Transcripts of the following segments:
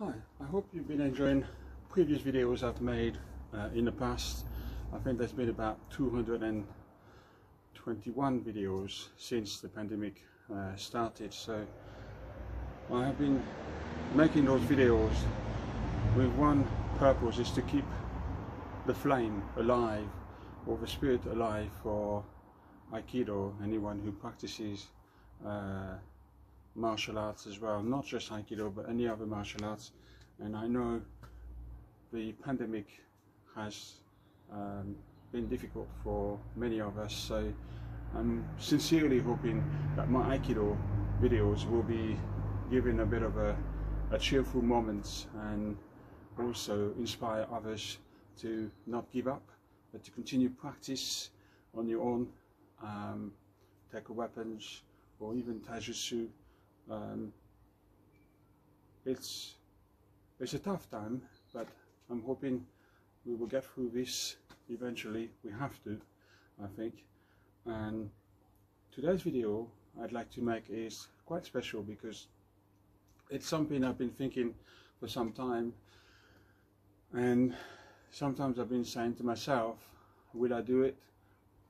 Hi, I hope you've been enjoying previous videos I've made in the past. I think there's been about 221 videos since the pandemic started, so I have been making those videos with one purpose, is to keep the flame alive, or the spirit alive, for Aikido, anyone who practices martial arts as well, not just Aikido but any other martial arts. And I know the pandemic has been difficult for many of us, so I'm sincerely hoping that my Aikido videos will be giving a bit of a cheerful moment, and also inspire others to not give up, but to continue practice on your own, take weapons or even taijutsu. It's a tough time, but I'm hoping we will get through this eventually. We have to, I think. And today's video I'd like to make is quite special because it's something I've been thinking for some time, and sometimes I've been saying to myself, will I do it?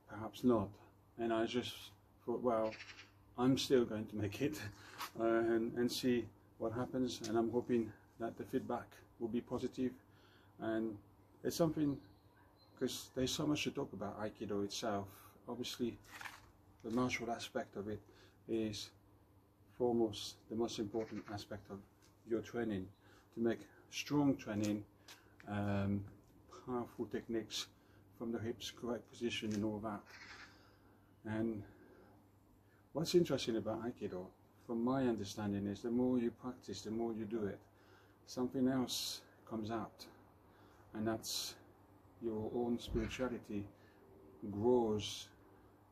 Perhaps not. And I just thought, well, I'm still going to make it and see what happens, and I'm hoping that the feedback will be positive. And it's something, because there's so much to talk about Aikido itself. Obviously the martial aspect of it is foremost the most important aspect of your training, to make strong training, powerful techniques from the hips, correct position and all that. And what's interesting about Aikido, from my understanding, is the more you practice, the more you do it, something else comes out, and that's your own spirituality grows.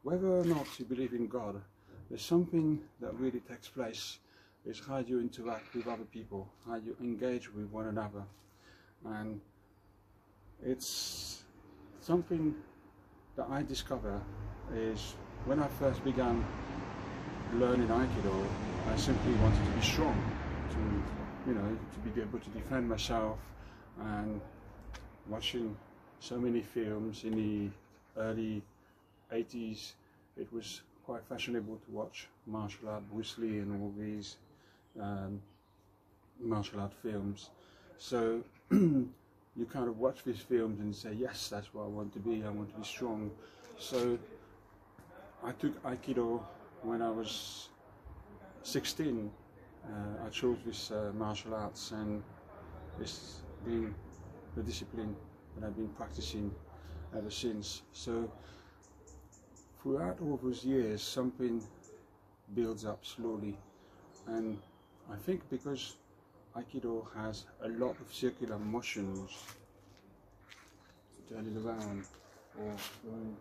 Whether or not you believe in God, there's something that really takes place, is how you interact with other people, how you engage with one another. And it's something that I discover is when I first began learning Aikido, I simply wanted to be strong, to be able to defend myself. And watching so many films in the early 80s, it was quite fashionable to watch martial art, Bruce Lee and all these martial art films. So you kind of watch these films and say, yes, that's what I want to be. I want to be strong. So I took Aikido when I was 16. I chose this martial arts, and it's been the discipline that I've been practicing ever since. So throughout all those years, something builds up slowly, and I think because Aikido has a lot of circular motions, turning around or going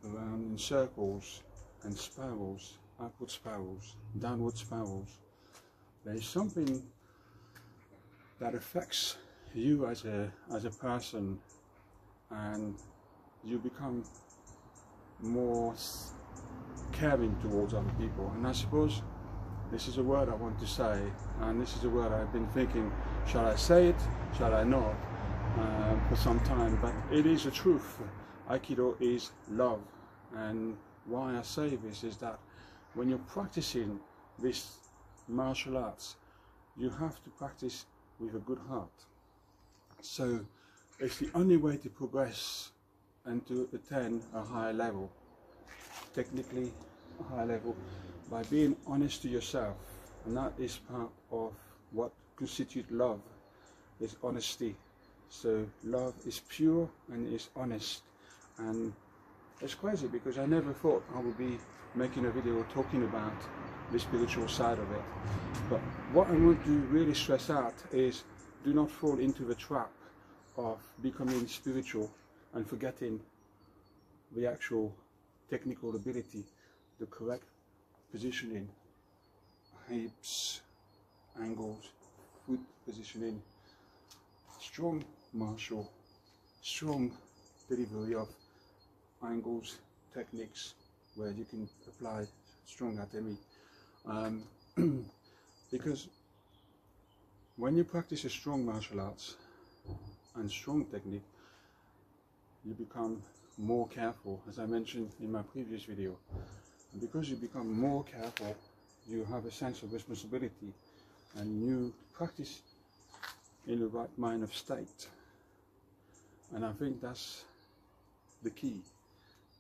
around in circles and spirals, upward spirals, downward spirals, there is something that affects you as a person, and you become more caring towards other people. And I suppose this is a word I want to say, and this is a word I've been thinking, shall I say it, shall I not, for some time, but it is the truth. Aikido is love. And why I say this is that when you're practicing this martial arts, you have to practice with a good heart. So it's the only way to progress and to attain a higher level, technically a higher level, by being honest to yourself. And that is part of what constitutes love, is honesty. So love is pure and is honest. And it's crazy because I never thought I would be making a video talking about the spiritual side of it. But what I want to really stress out is, do not fall into the trap of becoming spiritual and forgetting the actual technical ability, the correct positioning, hips, angles, foot positioning, strong martial, strong delivery of angles, techniques where you can apply strong atemi, because when you practice a strong martial arts and strong technique, you become more careful, as I mentioned in my previous video. And because you become more careful, you have a sense of responsibility and you practice in the right mind of state. And I think that's the key.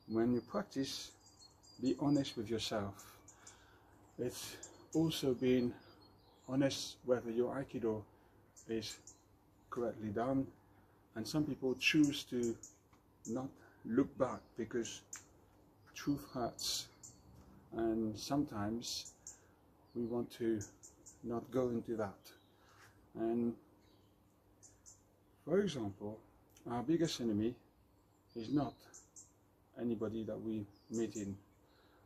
When you practice, be honest with yourself. It's also being honest whether your Aikido is correctly done, and some people choose to not look back because truth hurts, and sometimes we want to not go into that. And for example, our biggest enemy is not anybody that we meet in.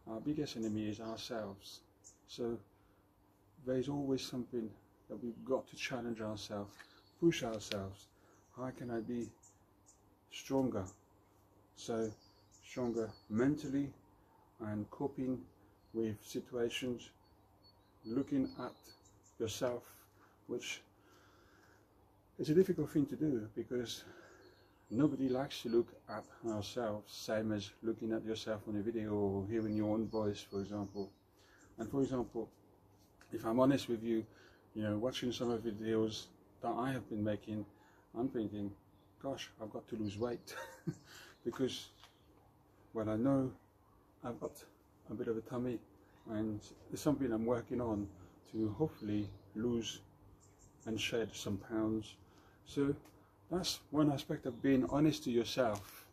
Our biggest enemy is ourselves. So there's always something that we've got to challenge ourselves, push ourselves. How can I be stronger? So stronger mentally and coping with situations, looking at yourself, which is a difficult thing to do because nobody likes to look at ourselves, same as looking at yourself on a video or hearing your own voice, for example. And for example, if I'm honest with you, watching some of the videos that I have been making, I'm thinking, gosh, I've got to lose weight because, well, I know I've got a bit of a tummy, and it's something I'm working on to hopefully lose and shed some pounds. So that's one aspect of being honest to yourself.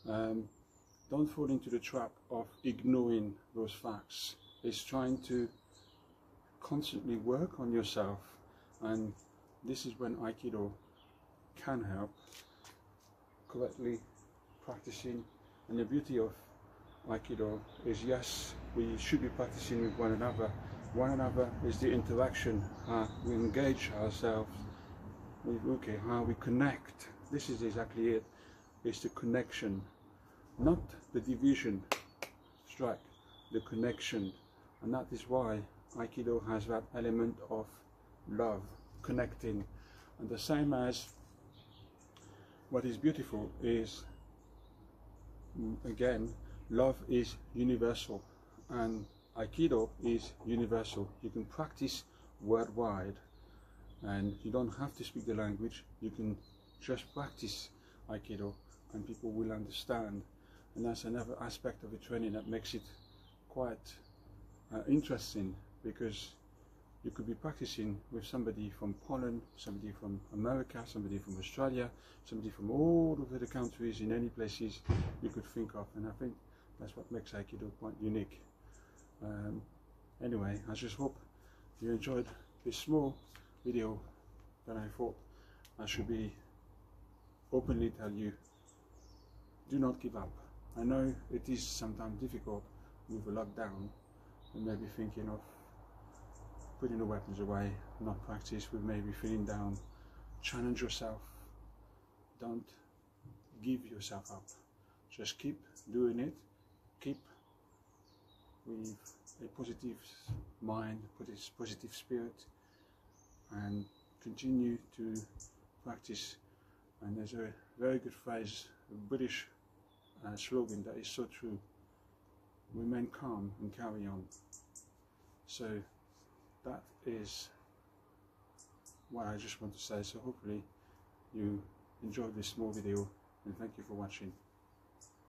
Don't fall into the trap of ignoring those facts. It's trying to constantly work on yourself, and this is when Aikido can help, correctly practicing. And the beauty of Aikido is, yes, we should be practicing with one another. One another is the interaction, how we engage ourselves, how we connect. This is exactly it. It's the connection, not the division strike, the connection. And that is why Aikido has that element of love, connecting. And the same as what is beautiful is, again, love is universal, and Aikido is universal. You can practice worldwide, and you don't have to speak the language. You can just practice Aikido and people will understand. And that's another aspect of the training that makes it quite interesting, because you could be practicing with somebody from Poland, somebody from America, somebody from Australia, somebody from all over the countries, in any places you could think of. And I think that's what makes Aikido quite unique. Anyway, I just hope you enjoyed this small video that I thought I should be openly tell you, do not give up. I know it is sometimes difficult with a lockdown. You may be thinking of putting the weapons away, not practice, with maybe feeling down. Challenge yourself. Don't give yourself up. Just keep doing it. Keep with a positive mind, positive spirit, and continue to practice. And there's a very good phrase, a British slogan that is so true: remain calm and carry on. So that is what I just want to say. So hopefully you enjoyed this small video, and thank you for watching.